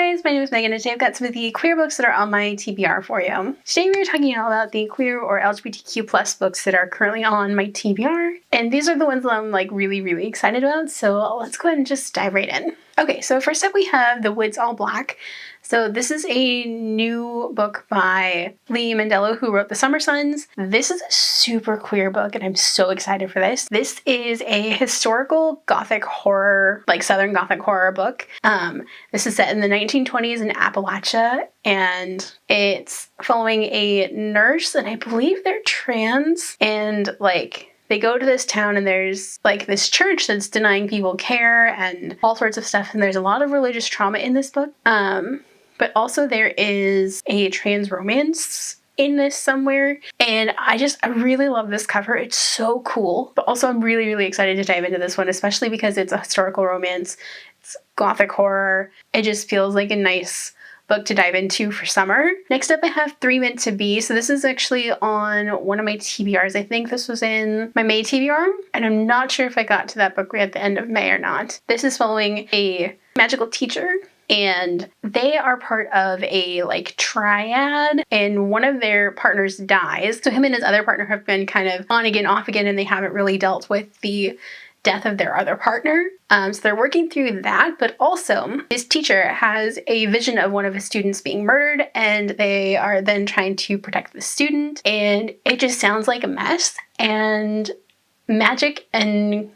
guys, my name is Megan and today I've got some of the queer books that are on my TBR for you. Today we are talking all about the queer or LGBTQ plus books that are currently on my TBR. And these are the ones that I'm really excited about, so let's go ahead and just dive right in. Okay, so first up we have The Woods All Black. So this is a new book by Lee Mandello, who wrote The Summer Sons. This is a super queer book and I'm so excited for this. This is a historical gothic horror, like Southern gothic horror book. This is set in the 1920s in Appalachia and it's following a nurse, and I believe they're trans, and they go to this town and there's this church that's denying people care and all sorts of stuff, and there's a lot of religious trauma in this book. But also there is a trans romance in this somewhere, and I really love this cover. It's so cool. But also I'm really excited to dive into this one, especially because it's a historical romance. It's gothic horror. It just feels like a nice book to dive into for summer. Next up I have 3 Meant to Be. So this is actually on one of my TBRs. I think this was in my May TBR, and I'm not sure if I got to that book at the end of May or not. This is following a magical teacher, and they are part of a triad, and one of their partners dies. So him and his other partner have been kind of on again, off again, and they haven't really dealt with the death of their other partner. So they're working through that, but also his teacher has a vision of one of his students being murdered, and they are then trying to protect the student, and it just sounds like a mess and magic, and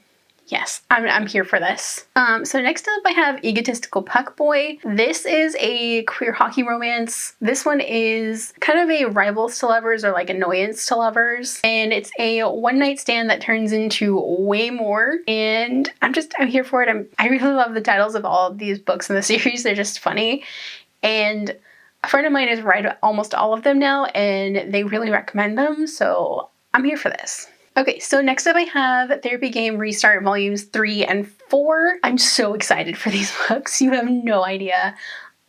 yes, I'm here for this. So next up I have Egotistical Puck Boy. This is a queer hockey romance. This one is kind of a rivals to lovers, or annoyance to lovers. And it's a one-night stand that turns into way more. And I'm here for it. I really love the titles of all of these books in the series. They're just funny. And a friend of mine has read almost all of them now, and they really recommend them. So I'm here for this. Okay, so next up I have Therapy Game Restart Volumes 3 and 4. I'm so excited for these books. You have no idea.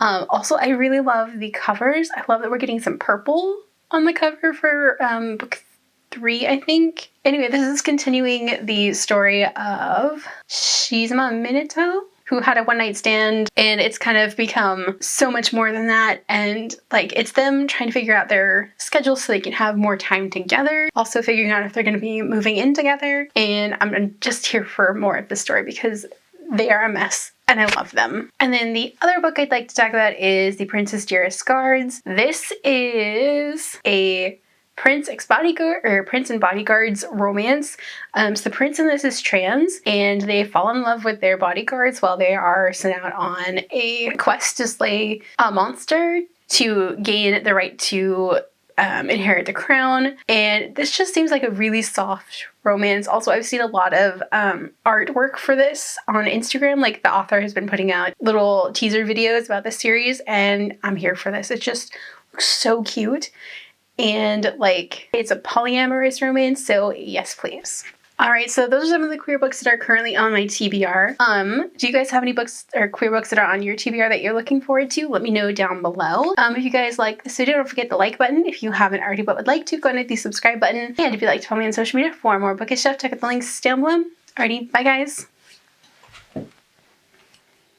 Also, I really love the covers. I love that we're getting some purple on the cover for book 3, I think. Anyway, this is continuing the story of Shizuma Minato, who had a one-night stand, and it's kind of become so much more than that, and it's them trying to figure out their schedule so they can have more time together, also figuring out if they're going to be moving in together, and I'm just here for more of the story because they are a mess and I love them. And then the other book I'd like to talk about is The Princess Dearest Guards. This is a Prince and Bodyguards romance. So the prince in this is trans, and they fall in love with their bodyguards while they are sent out on a quest to slay a monster to gain the right to inherit the crown. And this just seems like a really soft romance. Also, I've seen a lot of artwork for this on Instagram. The author has been putting out little teaser videos about the series, and I'm here for this. It just looks so cute. And it's a polyamorous romance, so yes please. Alright, so those are some of the queer books that are currently on my TBR. Do you guys have any books or queer books that are on your TBR that you're looking forward to? Let me know down below. If you guys like this video, don't forget the like button. If you haven't already but would like to, go and hit the subscribe button. And if you'd like to follow me on social media for more bookish stuff, check out the links down below. Alrighty, bye guys!